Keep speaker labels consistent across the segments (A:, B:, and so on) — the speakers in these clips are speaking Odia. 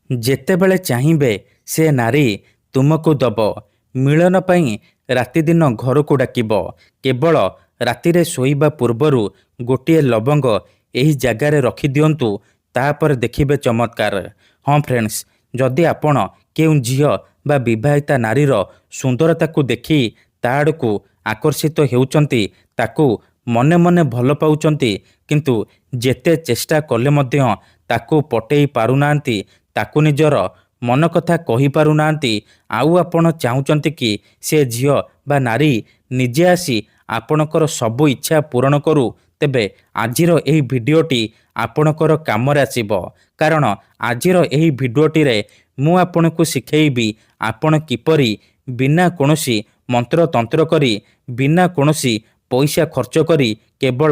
A: ଯେତେବେଳେ ଚାହିଁବେ ସେ ନାରୀ ତୁମକୁ ଦବ। ମିଳନ ପାଇଁ ରାତିଦିନ ଘରକୁ ଡାକିବ। କେବଳ ରାତିରେ ଶୋଇବା ପୂର୍ବରୁ ଗୋଟିଏ ଲବଙ୍ଗ ଏହି ଜାଗାରେ ରଖିଦିଅନ୍ତୁ, ତାପରେ ଦେଖିବେ ଚମତ୍କାର। ହଁ ଫ୍ରେଣ୍ଡସ୍, ଯଦି ଆପଣ କେଉଁ ଝିଅ ବା ବିବାହିତା ନାରୀର ସୁନ୍ଦରତାକୁ ଦେଖି ତା ଆଡ଼କୁ ଆକର୍ଷିତ ହେଉଛନ୍ତି, ତାକୁ ମନେ ମନେ ଭଲ ପାଉଛନ୍ତି, କିନ୍ତୁ ଯେତେ ଚେଷ୍ଟା କଲେ ମଧ୍ୟ ତାକୁ ପଟେଇ ପାରୁନାହାନ୍ତି, ତାକୁ ନିଜର ମନ କଥା କହିପାରୁନାହାନ୍ତି, ଆଉ ଆପଣ ଚାହୁଁଛନ୍ତି କି ସେ ଝିଅ ବା ନାରୀ ନିଜେ ଆସି ଆପଣଙ୍କର ସବୁ ଇଚ୍ଛା ପୂରଣ କରୁ, ତେବେ ଆଜିର ଏହି ଭିଡ଼ିଓଟି ଆପଣଙ୍କର କାମରେ ଆସିବ। କାରଣ ଆଜିର ଏହି ଭିଡ଼ିଓଟିରେ ମୁଁ ଆପଣଙ୍କୁ ଶିଖେଇବି ଆପଣ କିପରି ବିନା କୌଣସି ମନ୍ତ୍ରତନ୍ତ୍ର କରି, ବିନା କୌଣସି ପଇସା ଖର୍ଚ୍ଚ କରି କେବଳ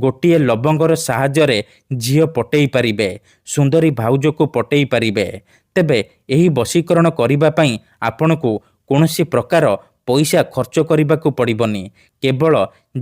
A: ଗୋଟିଏ ଲବଙ୍ଗର ସାହାଯ୍ୟରେ ଝିଅ ପଟେଇ ପାରିବେ, ସୁନ୍ଦରୀ ଭାଉଜକୁ ପଟେଇ ପାରିବେ। ତେବେ ଏହି ବଶୀକରଣ କରିବା ପାଇଁ ଆପଣଙ୍କୁ କୌଣସି ପ୍ରକାର ପଇସା ଖର୍ଚ୍ଚ କରିବାକୁ ପଡ଼ିବନି। କେବଳ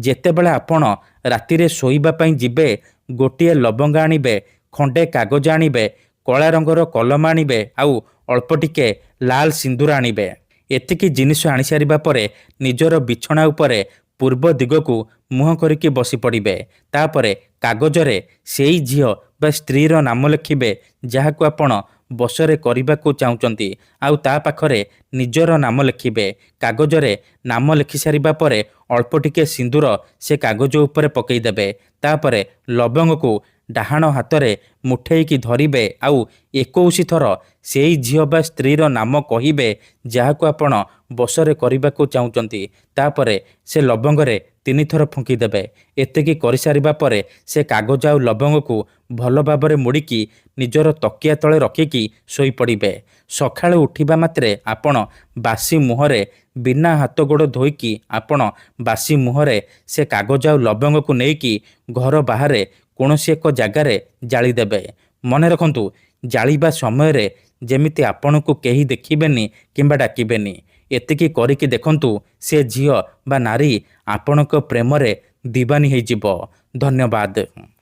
A: ଯେତେବେଳେ ଆପଣ ରାତିରେ ଶୋଇବା ପାଇଁ ଯିବେ, ଗୋଟିଏ ଲବଙ୍ଗ ଆଣିବେ, ଖଣ୍ଡେ କାଗଜ ଆଣିବେ, କଳା ରଙ୍ଗର କଲମ ଆଣିବେ, ଆଉ ଅଳ୍ପ ଟିକେ ଲାଲ ସିନ୍ଦୁର ଆଣିବେ। ଏତିକି ଜିନିଷ ଆଣିସାରିବା ପରେ ନିଜର ବିଛଣା ଉପରେ ପୂର୍ବ ଦିଗକୁ ମୁହଁ କରିକି ବସି ପଡ଼ିବେ। ତାପରେ କାଗଜରେ ସେଇ ଝିଅ ବା ସ୍ତ୍ରୀର ନାମ ଲେଖିବେ ଯାହାକୁ ଆପଣ ବଶରେ କରିବାକୁ ଚାହୁଁଛନ୍ତି, ଆଉ ତା ପାଖରେ ନିଜର ନାମ ଲେଖିବେ। କାଗଜରେ ନାମ ଲେଖି ସାରିବା ପରେ ଅଳ୍ପ ଟିକେ ସିନ୍ଦୁର ସେ କାଗଜ ଉପରେ ପକାଇଦେବେ। ତାପରେ ଲବଙ୍ଗକୁ ଡାହାଣ ହାତରେ ମୁଠେଇକି ଧରିବେ, ଆଉ 21 ଥର ସେଇ ଝିଅ ବା ସ୍ତ୍ରୀର ନାମ କହିବେ ଯାହାକୁ ଆପଣ ବଶରେ କରିବାକୁ ଚାହୁଁଛନ୍ତି। ତାପରେ ସେ ଲବଙ୍ଗରେ 3 ଥର ଫୁଙ୍କିଦେବେ। ଏତିକି କରିସାରିବା ପରେ ସେ କାଗଜ ଆଉ ଲବଙ୍ଗକୁ ଭଲ ଭାବରେ ମୋଡ଼ିକି ନିଜର ତକିଆ ତଳେ ରଖିକି ଶୋଇପଡ଼ିବେ। ସକାଳୁ ଉଠିବା ମାତ୍ରେ ଆପଣ ବାସି ମୁହଁରେ, ବିନା ହାତ ଗୋଡ଼ ଧୋଇକି ଆପଣ ବାସି ମୁହଁରେ ସେ କାଗଜ ଆଉ ଲବଙ୍ଗକୁ ନେଇକି ଘର ବାହାରେ କୌଣସି ଏକ ଜାଗାରେ ଜାଳିଦେବେ। ମନେ ରଖନ୍ତୁ, ଜାଳିବା ସମୟରେ ଯେମିତି ଆପଣଙ୍କୁ କେହି ଦେଖିବେନି କିମ୍ବା ଡାକିବେନି। ଏତିକି କରିକି ଦେଖନ୍ତୁ, ସେ ଝିଅ ବା ନାରୀ ଆପଣଙ୍କ ପ୍ରେମରେ ଦିବାନୀ ହେଇଯିବ। ଧନ୍ୟବାଦ।